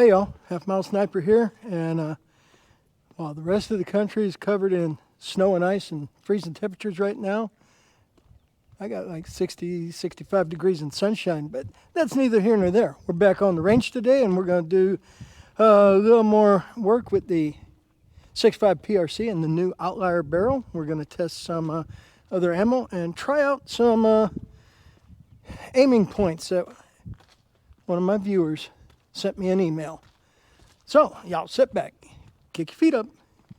Hey y'all, Halfmilesniper here, and while the rest of the country is covered in snow and ice and freezing temperatures right now, I got like 60, 65 degrees and sunshine, but that's neither here nor there. We're back on the range today, and we're going to do a little more work with the 6.5 PRC and the new Outlier barrel. We're going to test some other ammo and try out some aiming points that one of my viewers sent me an email. So, y'all sit back, kick your feet up,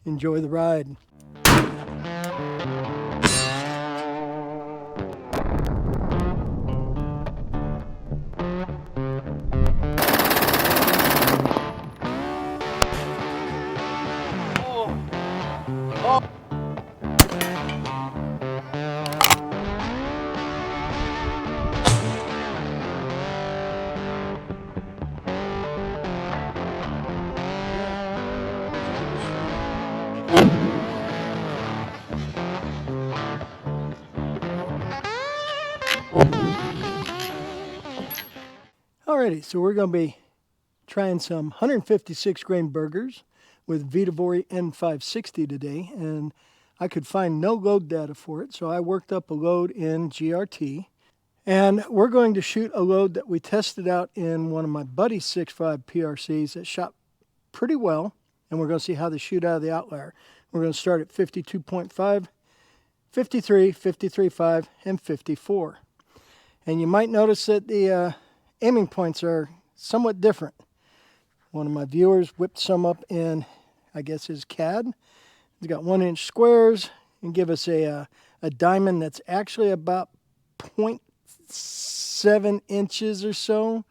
enjoy the ride. Alrighty, so we're going to be trying some 156 grain Bergers with VV N560 today, and I could find no load data for it, so I worked up a load in GRT, and we're going to shoot a load that we tested out in one of my buddy's 6.5 PRCs that shot pretty well, and we're going to see how they shoot out of the Outlier. We're going to start at 52.5, 53, 53.5, and 54. And you might notice that the aiming points are somewhat different. One of my viewers whipped some up in, I guess, his CAD. He's got 1-inch squares and give us a diamond that's actually about 0.7 inches or so.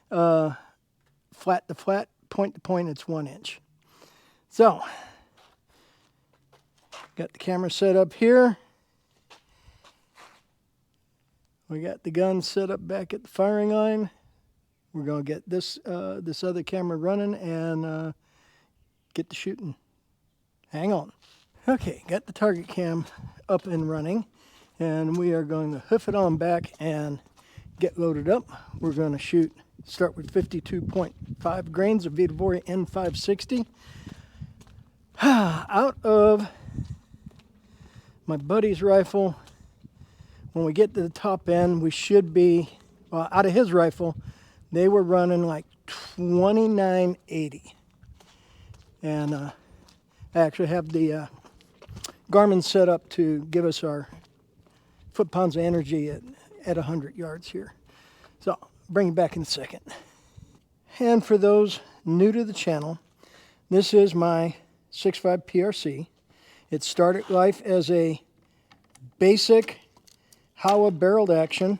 Flat to flat, point to point, it's 1 inch. So, got the camera set up here. We got the gun set up back at the firing line. We're going to get this this other camera running and get the shooting. Hang on. Okay, got the target cam up and running, and we are going to hoof it on back and get loaded up. We're going to start with 52.5 grains of VV N560 out of my buddy's rifle. When we get to the top end, we should be, well, out of his rifle, they were running like 2980. And I actually have the Garmin set up to give us our foot-pounds of energy at 100 yards here. So, bring you back in a second. And for those new to the channel, this is my 6.5 PRC. It started life as a basic Howa barreled action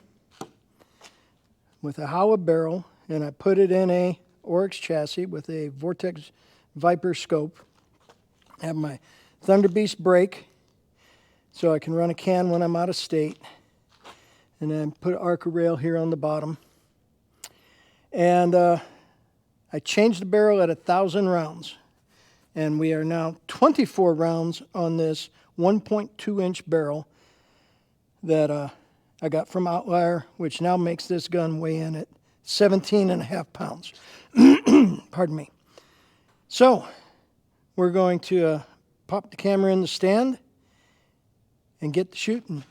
with a Howa barrel, and I put it in a Oryx chassis with a Vortex Viper scope. I have my Thunder Beast brake so I can run a can when I'm out of state, and then put an Arca rail here on the bottom. And I changed the barrel at 1,000 rounds, and we are now 24 rounds on this 1.2 inch barrel that I got from Outlier, which now makes this gun weigh in at 17.5 pounds. Pardon me. So, we're going to pop the camera in the stand and get the shooting.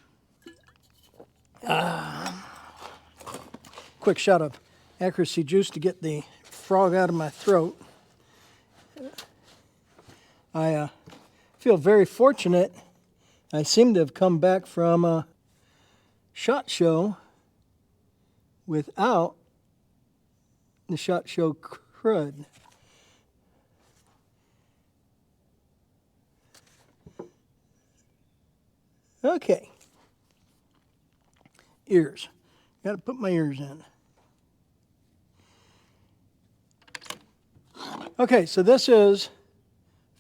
Quick shot of accuracy juice to get the frog out of my throat. I feel very fortunate. I seem to have come back from a SHOT Show without the SHOT Show crud. Okay. Ears. Got to put my ears in. Okay, so this is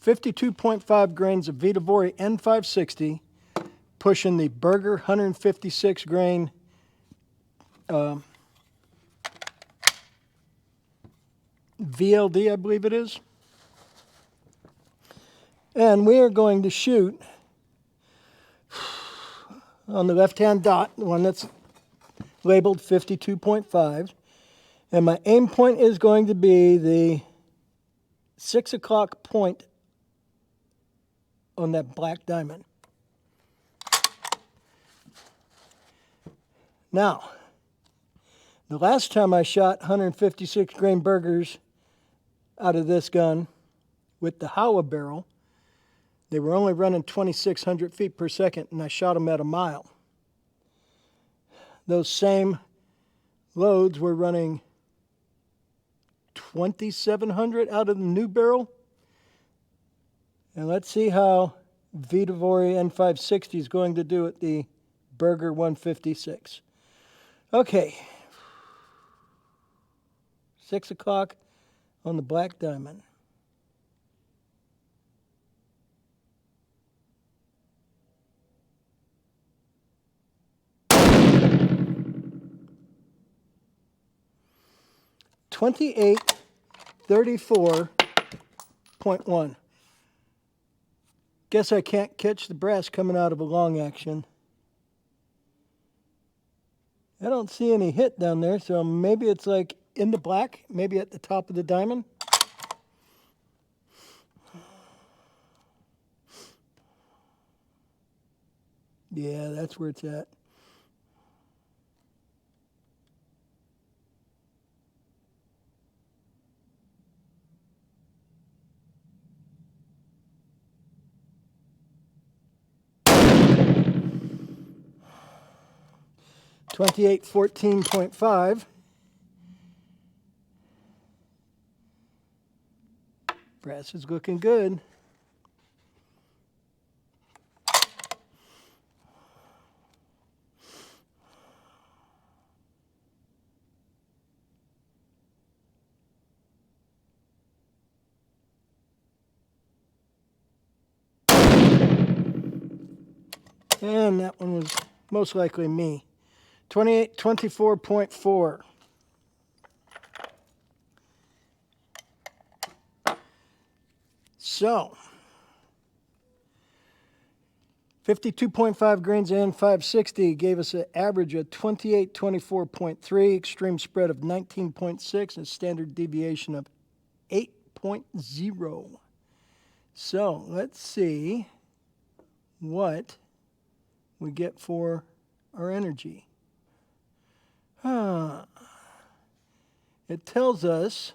52.5 grains of VV N560, pushing the Berger 156 grain VLD, I believe it is. And we are going to shoot on the left-hand dot, the one that's labeled 52.5. And my aim point is going to be the 6 o'clock point on that black diamond. Now, the last time I shot 156 grain Bergers out of this gun with the Halfmilesniper barrel, they were only running 2,600 feet per second, and I shot them at a mile. Those same loads were running 2,700 out of the new barrel. And let's see how VV N560 is going to do at the Berger 156. Okay, 6 o'clock on the black diamond. .34.1. Guess I can't catch the brass coming out of a long action. I don't see any hit down there, so maybe it's like in the black, maybe at the top of the diamond. Yeah, that's where it's at. .14.5. Brass is looking good. And that one was most likely me. 24.4. So, 52.5 grains and 560 gave us an average of 2824.3, extreme spread of 19.6, and standard deviation of 8.0. So, let's see what we get for our energy. It tells us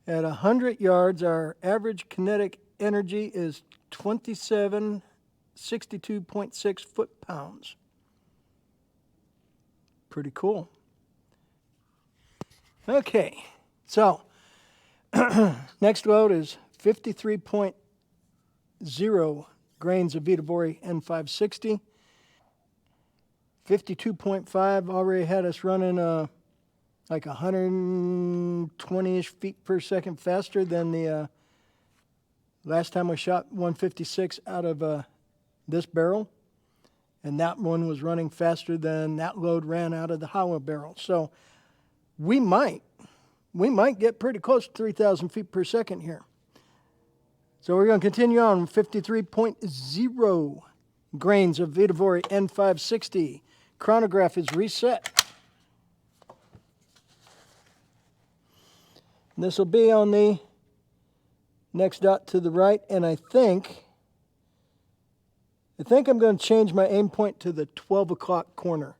at 100 yards, our average kinetic energy is 2762.6 foot-pounds. Pretty cool. Okay, so next load is 53.0 grains of VV N560. 52.5 already had us running like 120-ish feet per second faster than the last time we shot 156 out of this barrel. And that one was running faster than that load ran out of the Halfmilesniper barrel. So we might get pretty close to 3,000 feet per second here. So we're going to continue on. 53.0 grains of VV N560. Chronograph is reset. This will be on the next dot to the right, and I think I'm going to change my aim point to the 12 o'clock corner.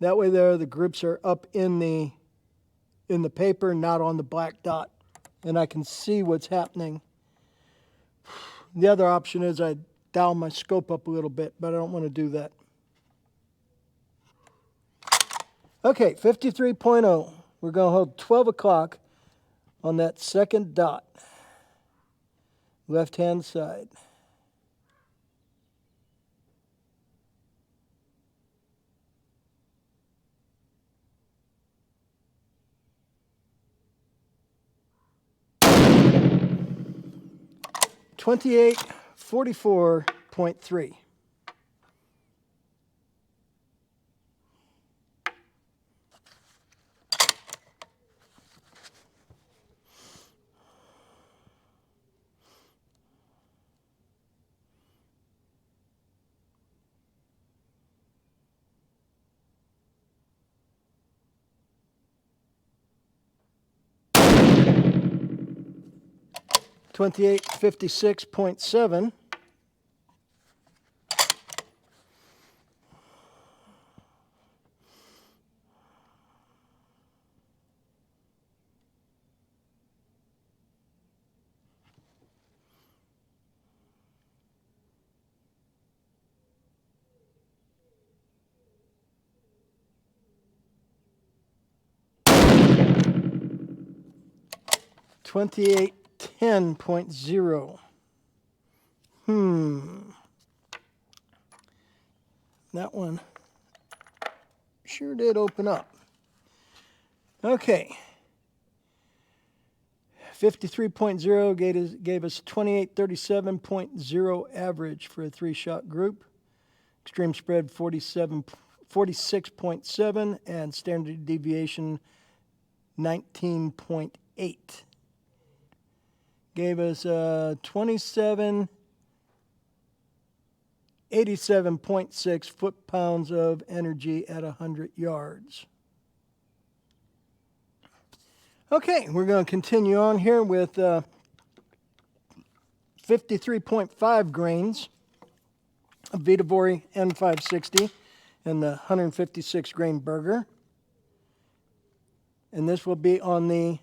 That way there the grips are up in the paper, not on the black dot, and I can see what's happening. The other option is I dial my scope up a little bit, but I don't want to do that. Okay, 53.0. We're going to hold 12 o'clock on that second dot, left-hand side. .2844.3. 2856.7. Twenty-eight 10.0. That one sure did open up. Okay. 53.0 gave us 2837.0 average for a 3-shot group. Extreme spread 46.7 and standard deviation 19.8. Gave us 2787.6 foot-pounds of energy at 100 yards. Okay, we're going to continue on here with 53.5 grains of VW N560 and the 156 grain Berger. And this will be on the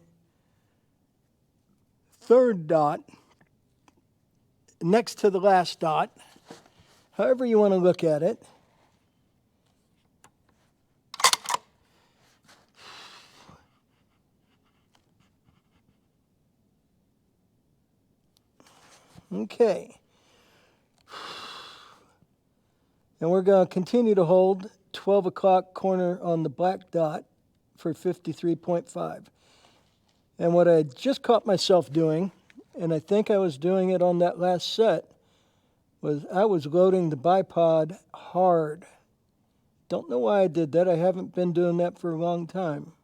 third dot, next to the last dot, however you want to look at it. Okay. And we're going to continue to hold 12 o'clock corner on the black dot for 53.5. And what I just caught myself doing, and I think I was doing it on that last set, was I was loading the bipod hard. Don't know why I did that. I haven't been doing that for a long time.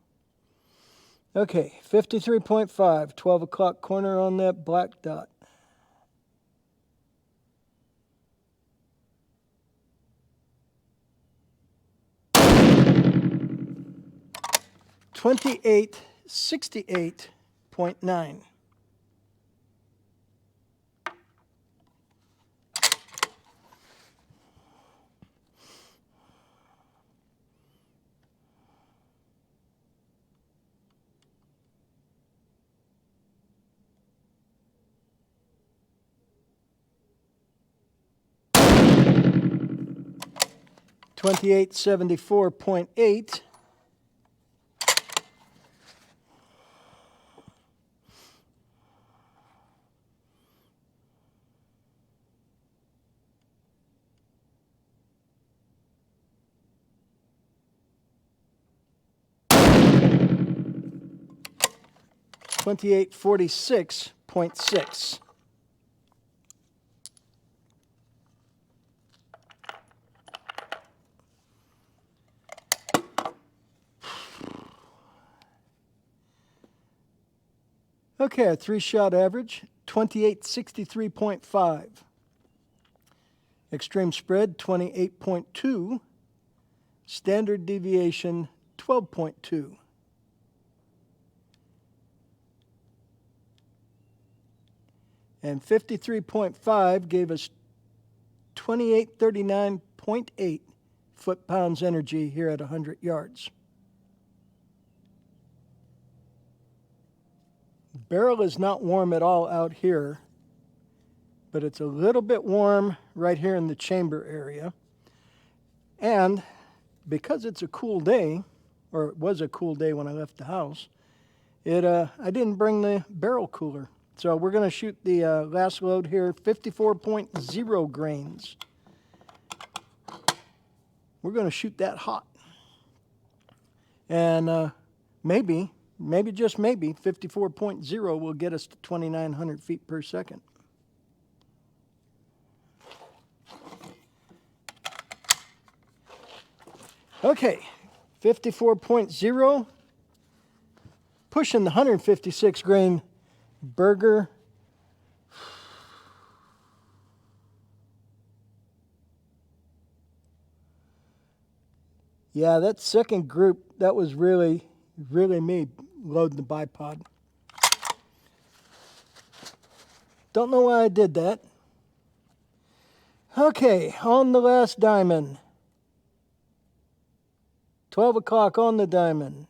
Okay, 53.5, 12 o'clock corner on that black dot. $28.68.9. $28.74.8. $28.46.6. Okay, a 3-shot average, 2863.5. Extreme spread, 28.2. Standard deviation, 12.2. And 53.5 gave us 2839.8 foot-pounds energy here at 100 yards. Barrel is not warm at all out here, but it's a little bit warm right here in the chamber area. And because it's a cool day, or it was a cool day when I left the house, I didn't bring the barrel cooler. So we're going to shoot the last load here, 54.0 grains. We're going to shoot that hot. And maybe just maybe, 54.0 will get us to 2,900 feet per second. Okay, 54.0, pushing the 156 grain Berger. Yeah, that second group, that was really me loading the bipod. Don't know why I did that. Okay, on the last diamond. 12 o'clock on the diamond.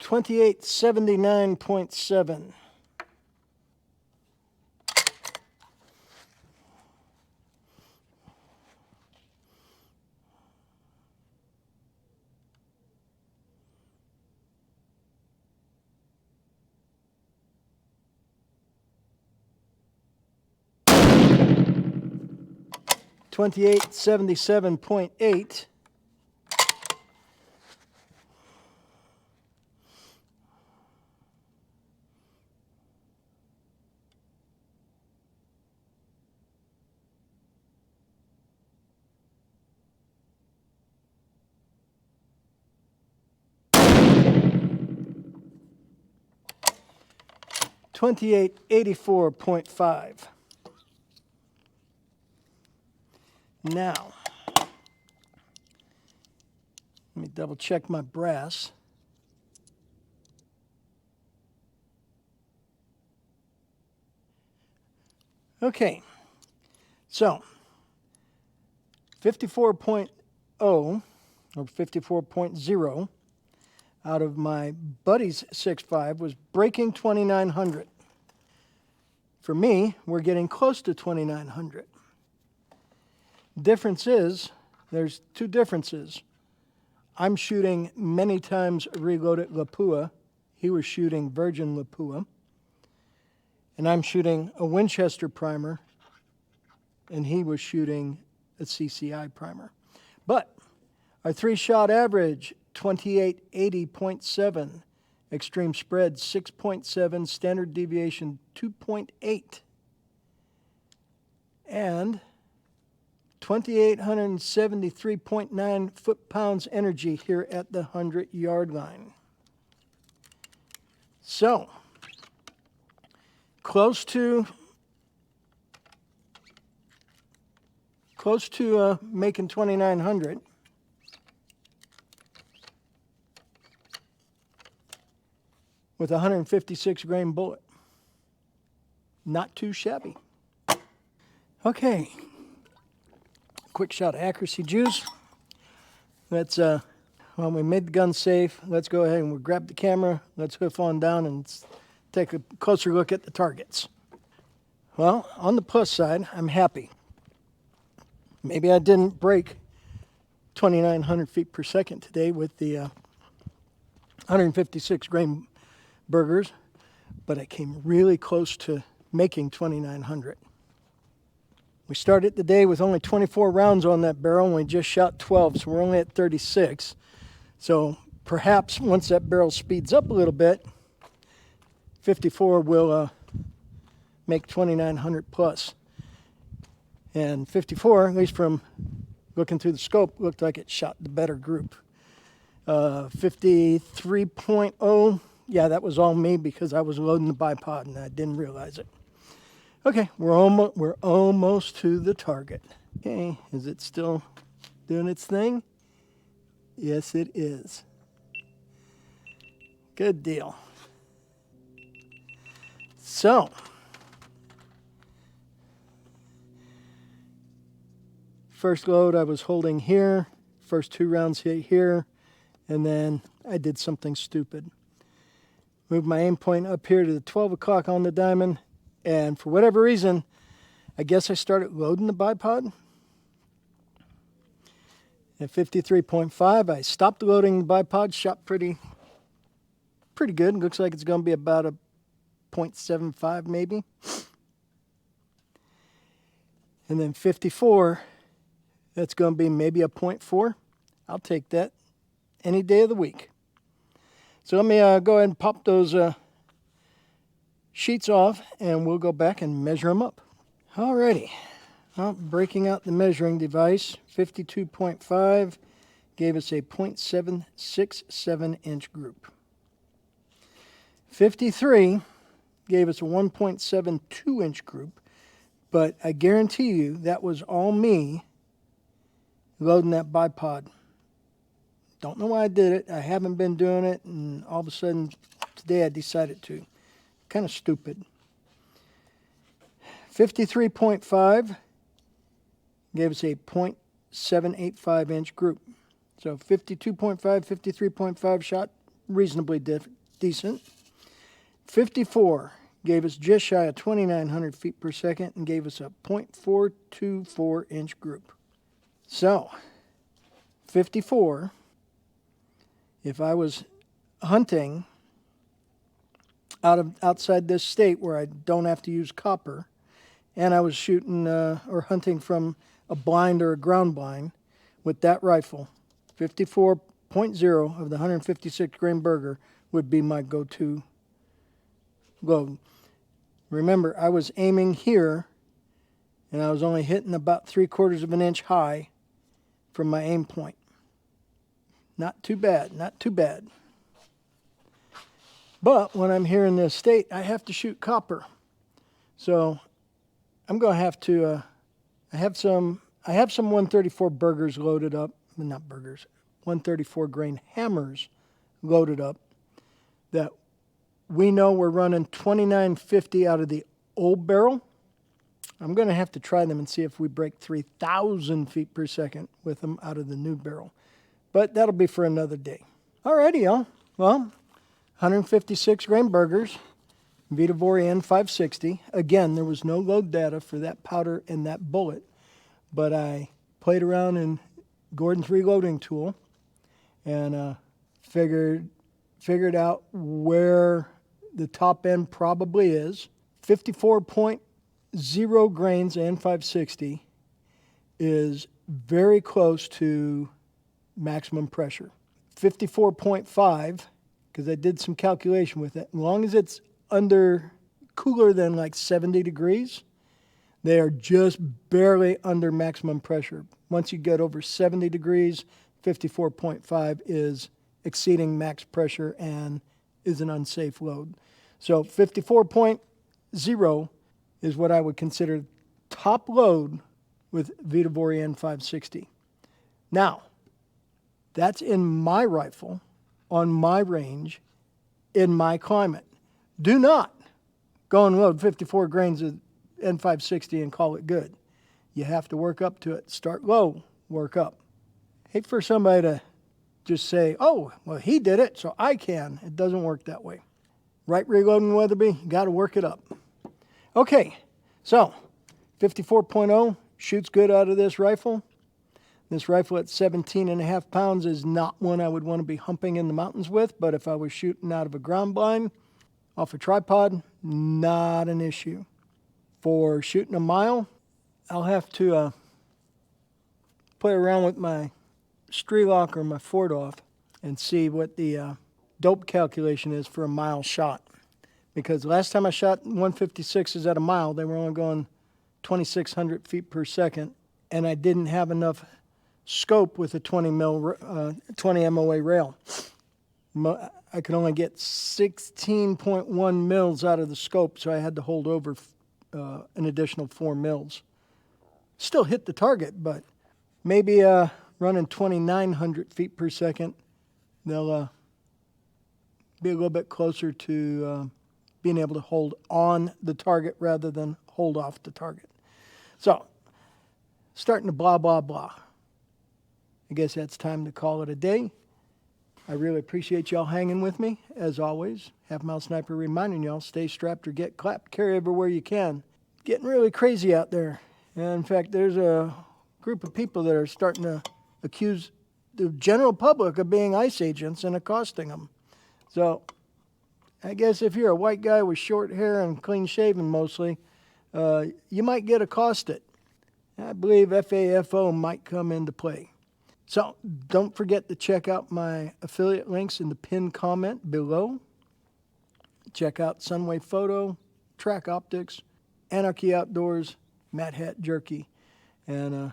$28.79.7. $28.77.8. $28.84.5. Now, let me double check my brass. Okay, so 54.0 or 54.0 out of my buddy's 6.5 was breaking 2,900. For me, we're getting close to 2,900. Difference is, there's two differences. I'm shooting many times reloaded Lapua. He was shooting virgin Lapua. And I'm shooting a Winchester primer, and he was shooting a CCI primer. But our 3-shot average, 2880.7. Extreme spread, 6.7. Standard deviation, 2.8. And 2,873.9 foot-pounds energy here at the 100-yard line. So, close to making 2,900. With a 156 grain bullet. Not too shabby. Okay. Quick shot of accuracy juice. Let's, well, we made the gun safe. Let's go ahead and we'll grab the camera. Let's hoof on down and take a closer look at the targets. Well, on the plus side, I'm happy. Maybe I didn't break 2,900 feet per second today with the 156 grain Bergers, but I came really close to making 2,900. We started the day with only 24 rounds on that barrel, and we just shot 12, so we're only at 36. So perhaps once that barrel speeds up a little bit, 54 will make 2,900 plus. And 54, at least from looking through the scope, looked like it shot the better group. 53.0, yeah, that was all me because I was loading the bipod and I didn't realize it. Okay, we're almost to the target. Okay, is it still doing its thing? Yes, it is. Good deal. So, first load I was holding here, first 2 rounds hit here, and then I did something stupid. Moved my aim point up here to the 12 o'clock on the diamond, and for whatever reason, I guess I started loading the bipod. At 53.5, I stopped loading the bipod, shot pretty good. Looks like it's going to be about a 0.75 maybe. And then 54, that's going to be maybe a 0.4. I'll take that any day of the week. So let me go ahead and pop those sheets off, and we'll go back and measure them up. Alrighty. Well, breaking out the measuring device, 52.5 gave us a 0.767 inch group. 53 gave us a 1.72 inch group, but I guarantee you that was all me loading that bipod. Don't know why I did it. I haven't been doing it, and all of a sudden today I decided to. Kind of stupid. 53.5 gave us a 0.785 inch group. So 52.5, 53.5 shot reasonably decent. 54 gave us just shy of 2,900 feet per second and gave us a 0.424 inch group. So 54, if I was hunting outside this state where I don't have to use copper, and I was shooting or hunting from a blind or a ground blind with that rifle, 54.0 of the 156 grain Berger would be my go-to load. Remember, I was aiming here, and I was only hitting about 3/4 of an inch high from my aim point. Not too bad, not too bad. But when I'm here in this state, I have to shoot copper. So I'm going to have to, I have some 134 Bergers loaded up. Not Bergers, 134 grain hammers loaded up that we know we're running 2950 out of the old barrel. I'm going to have to try them and see if we break 3,000 feet per second with them out of the new barrel. But that'll be for another day. Alrighty, y'all. Well, 156 grain Bergers, VV N560. Again, there was no load data for that powder and that bullet, but I played around in Gordon's reloading tool and figured out where the top end probably is. 54.0 grains N560 is very close to maximum pressure. 54.5, because I did some calculation with it, as long as it's under cooler than like 70 degrees, they are just barely under maximum pressure. Once you get over 70 degrees, 54.5 is exceeding max pressure and is an unsafe load. So 54.0 is what I would consider top load with VV N560. Now, that's in my rifle, on my range, in my climate. Do not go and load 54 grains of N560 and call it good. You have to work up to it. Start low, work up. Hate for somebody to just say, oh, well, he did it, so I can. It doesn't work that way. Right reloading, Weatherby, you got to work it up. Okay, so 54.0 shoots good out of this rifle. This rifle at 17.5 pounds is not one I would want to be humping in the mountains with, but if I was shooting out of a ground blind, off a tripod, not an issue. For shooting a mile, I'll have to play around with my Strelok or my Fordorf and see what the dope calculation is for a mile shot. Because last time I shot 156s at a mile, they were only going 2,600 feet per second, and I didn't have enough scope with a 20 MOA rail. I could only get 16.1 mils out of the scope, so I had to hold over an additional 4 mils. Still hit the target, but maybe running 2,900 feet per second, they'll be a little bit closer to being able to hold on the target rather than hold off the target. So, starting to blah, blah, blah. I guess that's time to call it a day. I really appreciate y'all hanging with me, as always. Halfmilesniper reminding y'all, stay strapped or get clapped. Carry everywhere you can. Getting really crazy out there. And in fact, there's a group of people that are starting to accuse the general public of being ICE agents and accosting them. So, I guess if you're a white guy with short hair and clean shaven mostly, you might get accosted. I believe FAFO might come into play. So don't forget to check out my affiliate links in the pinned comment below. Check out Sunway Photo, Track Optics, Anarchy Outdoors, Matt Hat Jerky. And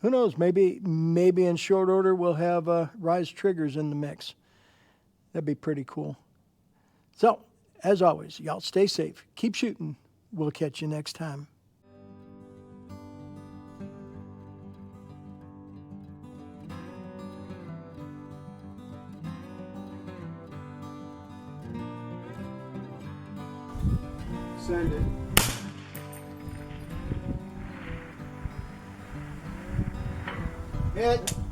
who knows, maybe in short order we'll have Rise Triggers in the mix. That'd be pretty cool. So, as always, y'all stay safe. Keep shooting. We'll catch you next time. Send it. Hit.